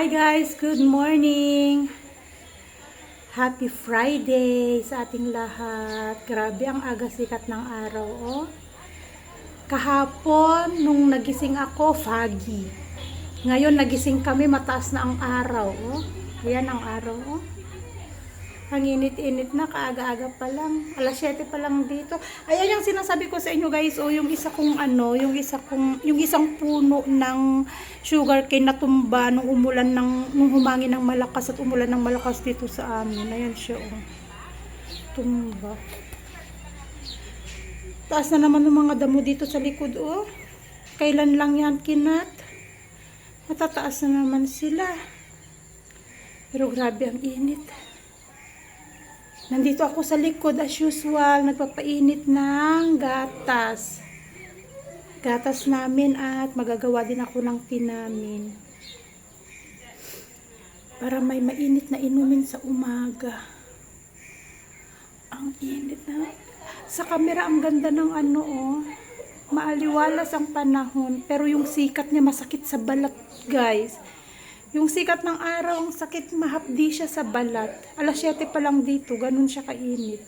Hi guys, good morning. Happy Friday sa ating lahat. Grabe ang aga sikat ng araw, oh. Kahapon nung nagising ako, foggy. Ngayon nagising kami, mataas na ang araw, oh. Ayan ang araw, oh. Ang init-init na, kaaga-aga pa lang. Alas 7 pa lang dito. Ayan yung sinasabi ko sa inyo guys, oh, yung isang puno ng sugarcane na tumba nung humangin ng malakas at umulan ng malakas dito sa amin. Ayan siya, oh. Tumba. Taas na naman ng mga damo dito sa likod, oh. Kailan lang yan kinat? Matataas na naman sila. Pero grabe ang init. Nandito ako sa likod as usual, nagpapainit ng gatas. Gatas namin at magagawa din ako ng tea namin. Para may mainit na inumin sa umaga. Ang init na. Sa camera ang ganda ng ano, oh. Maaliwalas ang panahon, pero yung sikat niya masakit sa balat, guys. Yung sikat ng araw, ang sakit, mahapdi siya sa balat. Alas 7 pa lang dito, ganun siya kainit.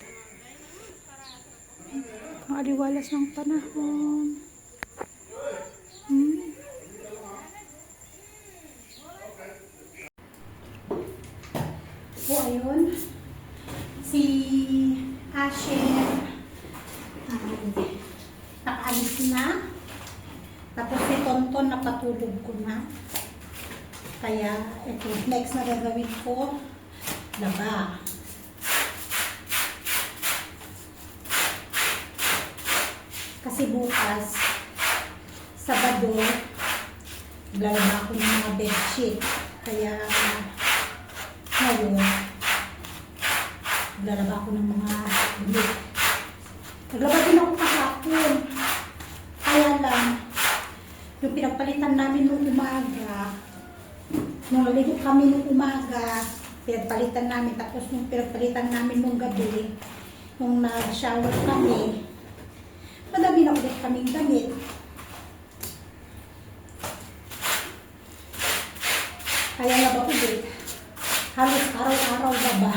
Ang aliwalas ng panahon. So, ayun. Si Asher, nakaalis na. Tapos si Tonton, napatulog ko na. Kaya, ito, next na gagawin ko, laba. Kasi bukas, Sabado, lalaba ako ng mga bedsheet. Kaya, ngayon, lalaba ako ng mga ulit. Naglaba din ako kahapon. Kaya lang, yung pinagpalitan namin nung umaga, nung naligo kami nung umaga, pinagpalitan namin, tapos nung pinagpalitan namin nung gabi, nung nag-shower kami, madami na ulit kaming damit. Kaya laba ulit. Halos araw-araw laba.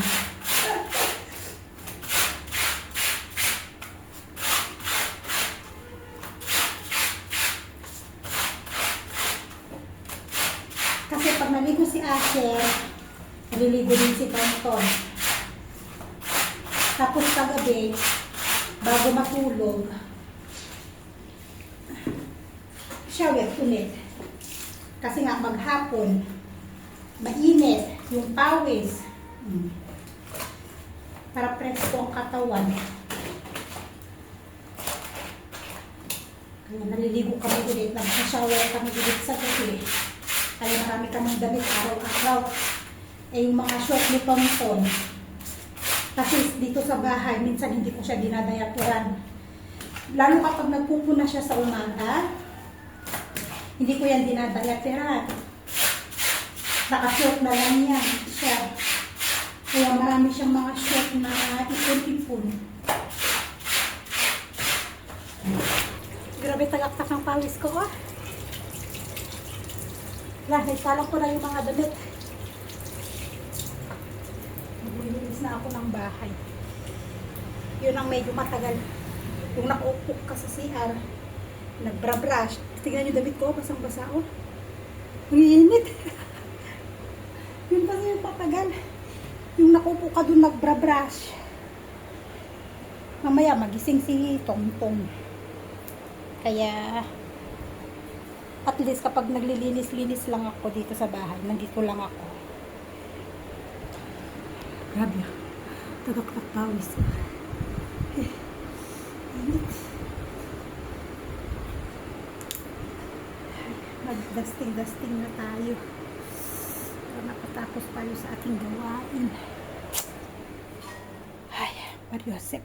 Kasi pag naligo si Asher, naliligo din si Tonton. Tapos kagabi, bago matulog, shower ulit. Kasi nga maghapon, mainit yung pawis. Para presko ang katawan. Kaya naliligo kami ulit, nag-shower kami ulit sa gabi. Kaya marami kaming damit araw-araw. Eh yung mga short ni Tonton. Kasi dito sa bahay, minsan hindi ko siya dinadayapuran. Lalo kapag nagpupuna siya sa umaga, hindi ko yan dinadayapuran. Naka-short na lang yan siya. Kaya marami siyang mga short na ipon-ipon. Grabe tagaktak ng pawis ko, oh. Naisalang ko na yung mga damit. Maglinis na ako ng bahay. Yun ang medyo matagal. Yung nakuupok ka sa CR, nagbra-brush. Tingnan yung damit ko, basang-basa, oh. Ang init. Yun kasi yung patagal. Yung nakuupok ka dun, nagbra-brush. Mamaya magising si Tongtong. Kaya at least kapag naglilinis-linis lang ako dito sa bahay, nandito lang ako. Grabe. Tagaktak pawis. Mag-dusting na tayo. Para makatapos tayo sa ating gawain. Ay, Mario Josep.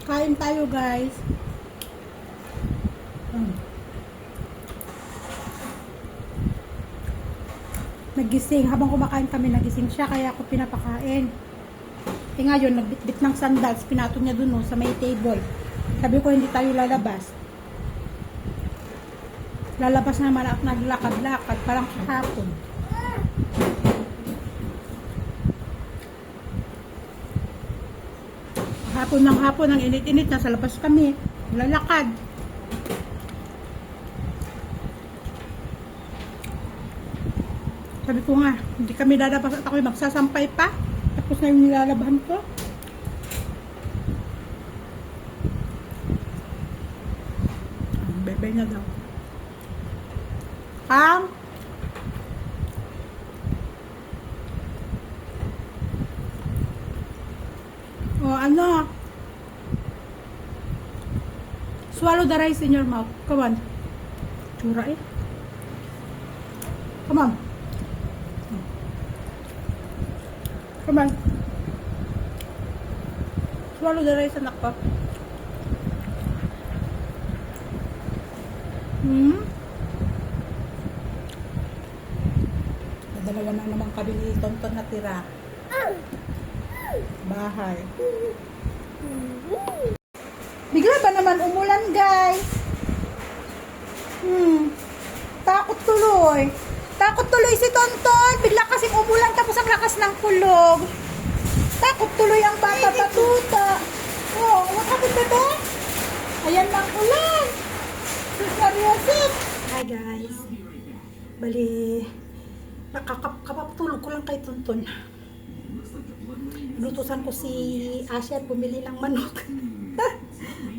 Kain tayo, guys. Nagising. Habang kumakain kami, nagising siya. Kaya ako pinapakain. Eh ngayon, nagbitbit ng sandals, pinatong niya dun sa may table. Sabi ko, hindi tayo lalabas. Lalabas naman at naglakad-lakad, parang kahapon. Hapon ng hapon, ang init-init, nasa labas kami. Lalakad. Sabi ko nga, hindi kami lalabas at ako'y magsasampay pa. Tapos na yung nilalabahan ko. Bebay na daw. O ano? Swallow the rice in your mouth. Come on. Tsura eh. Come on. Come on. Swallow the rice, anak ko. Dalawa na naman kami ni Tonton na tira. Bahay. Bigla ba naman umulan, guys? Takot tuloy. Takot tuloy si Tonton. Bigla kasing umulan tapos ang lakas ng kulog. Takot tuloy ang bata patuta. Oh, what happened, bebe? Ayan lang ulan. Seryoso. Hi, guys. Bali, kapapatulog ko lang kay Tonton. Lutusan ko si Asher, bumili ng manok.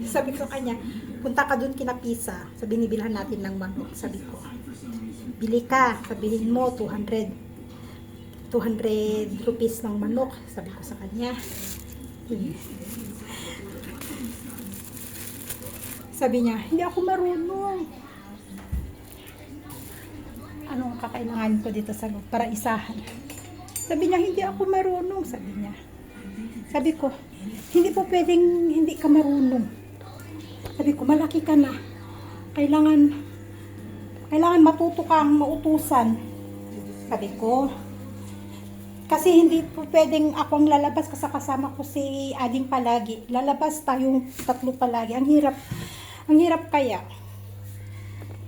Sabi ko kanya, punta ka dun kina Pisa. Sabi, binibilhan natin ng manok. Sabi ko, bili ka. Sabihin mo, 200 rupees ng manok. Sabi ko sa kanya. Sabi niya, hindi ako marunong. Anong kakailangan ko dito sa loob para isahan? Sabi niya, hindi ako marunong. Sabi niya. Sabi ko, hindi po pwedeng hindi ka marunong. Sabi ko, malaki ka na. Kailangan matuto kang mautusan. Sabi ko, kasi hindi po pwedeng akong lalabas kasi kasama ko si Ading palagi. Lalabas tayong tatlo palagi. Ang hirap kaya.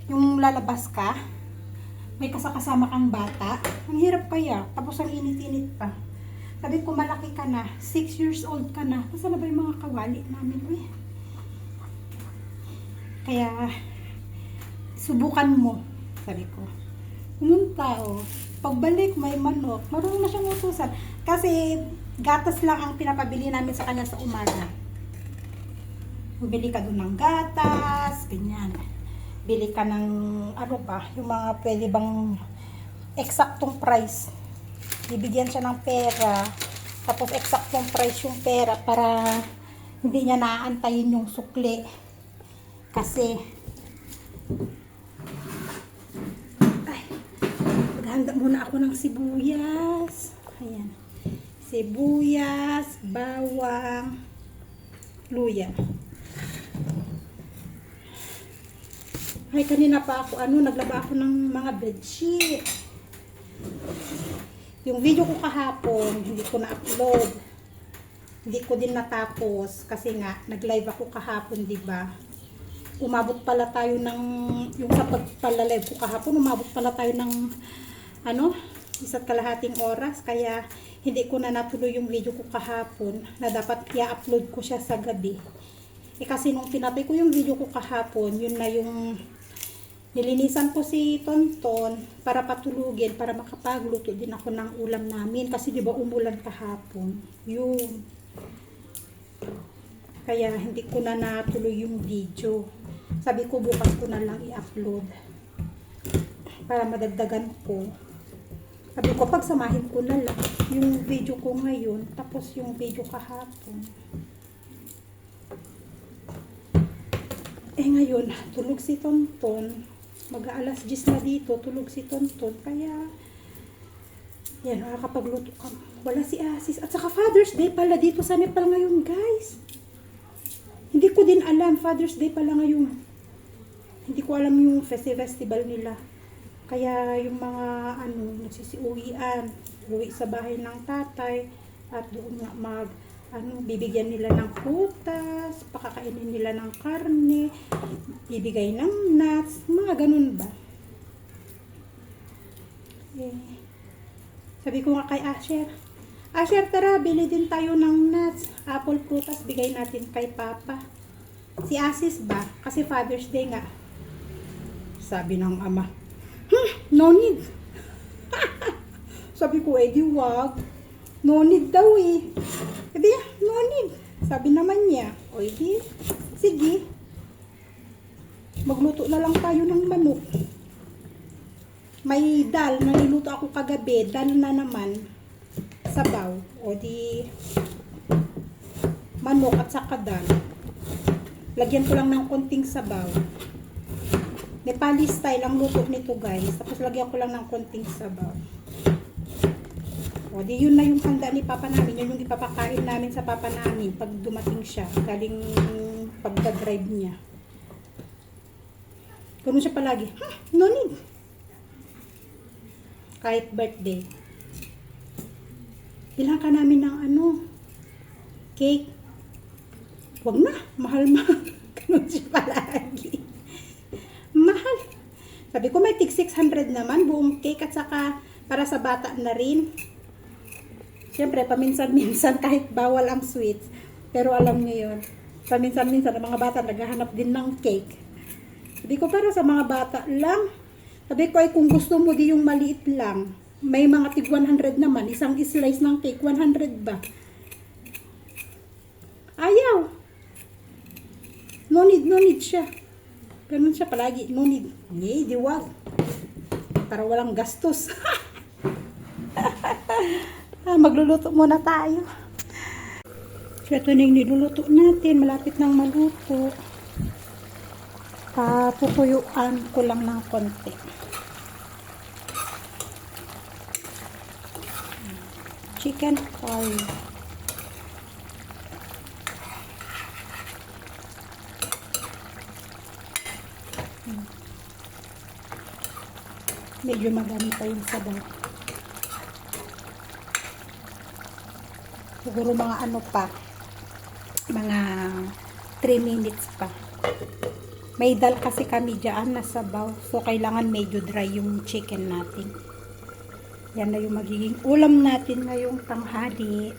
Yung lalabas ka, may kasama kang bata. Ang hirap kaya. Tapos ang init-init pa. Sabi ko, malaki ka na. 6 years old ka na. Nasaan na ba yung mga kawali namin? Eh? Kaya, subukan mo. Sabi ko. Pumunta, oh. Pagbalik, may manok. Marunong na siyang utusan. Kasi, gatas lang ang pinapabili namin sa kanya sa umaga. Bili ka doon ng gatas, ganyan. Bili ka ng, ano ba, yung mga pwede bang eksaktong price. Bibigyan siya ng pera. Tapos, eksaktong price yung pera para hindi niya naaantayin yung sukli. Kasi, handa muna ako ng sibuyas. Ayan. Sibuyas, bawang, luya. Ay, kanina pa ako, naglaba ako ng mga bedsheet. Yung video ko kahapon, hindi ko na-upload. Hindi ko din natapos. Kasi nga, nag-live ako kahapon, diba? Umabot pala tayo ng, yung sa pagpalalive ko kahapon, umabot pala tayo ng 1.5 oras, kaya hindi ko na natuloy yung video ko kahapon na dapat i-upload ko siya sa gabi. Kasi nung pinatay ko yung video ko kahapon, yun na yung nilinisan ko si Tonton para patulugin, para makapagluto din ako ng ulam namin kasi di ba umulan kahapon. Yun. Kaya hindi ko na natuloy yung video. Sabi ko bukas ko na lang i-upload para madagdagan ko. Sabi ko, pagsamahin ko na lang yung video ko ngayon, tapos yung video kahapon. Eh ngayon, tulog si Tonton. Mag-aalas 10 na dito, tulog si Tonton. Kaya, yan, nakakapagluto ka. Wala si Asis. At saka Father's Day pala dito sa Nepal ngayon, guys. Hindi ko din alam, Father's Day pala ngayon. Hindi ko alam yung festival nila. Kaya yung mga nagsisiuwian, uwi sa bahay ng tatay, At doon nga bibigyan nila ng prutas, pakakainin nila ng karne, bibigay ng nuts, mga ganun ba. Sabi ko nga kay Asher, tara, bili din tayo ng nuts, apple prutas, bigay natin kay Papa. Si Asis ba? Kasi Father's Day nga. Sabi ng ama, no need. Sabi ko, di wag. No need daw eh. Sabi niya, no need. Sabi naman niya, di, sige. Magluto na lang tayo ng manok. May dal, naliluto ako kagabi. Dal na naman. Sabaw. Di, manok at saka dal. Lagyan ko lang ng konting sabaw. Nepali style ang luto nito guys. Tapos lagyan ko lang ng konting sabaw. Di yun na yung handa ni Papa namin. Yun yung ipapakain namin sa Papa namin pag dumating siya. Galing pagka-drive niya. Ganun siya palagi. No need. Kahit birthday. Bilang ka namin ng cake. Wag na. Mahal. Ganun siya palagi. Mahal. Sabi ko may tig 600 naman. Buong cake at saka para sa bata na rin. Siyempre, paminsan-minsan kahit bawal ang sweets. Pero alam niyo yun. Paminsan-minsan, ang mga bata naghahanap din ng cake. Sabi ko, para sa mga bata lang. Sabi ko, kung gusto mo di yung maliit lang. May mga tig 100 naman. Isang slice ng cake, 100 ba? Ayaw. No need siya. Ganun siya palagi. No need. Di wag. Para walang gastos. Magluluto muna tayo. So, ito na yung niluluto natin. Malapit nang maluto. Tutuyuan ko lang ng konti. Chicken curry. Medyo madami pa yung sabaw. Siguro mga mga 3 minutes pa. May dal kasi kami dyan na sabaw. So, kailangan medyo dry yung chicken natin. Yan na yung magiging ulam natin ngayong tanghali.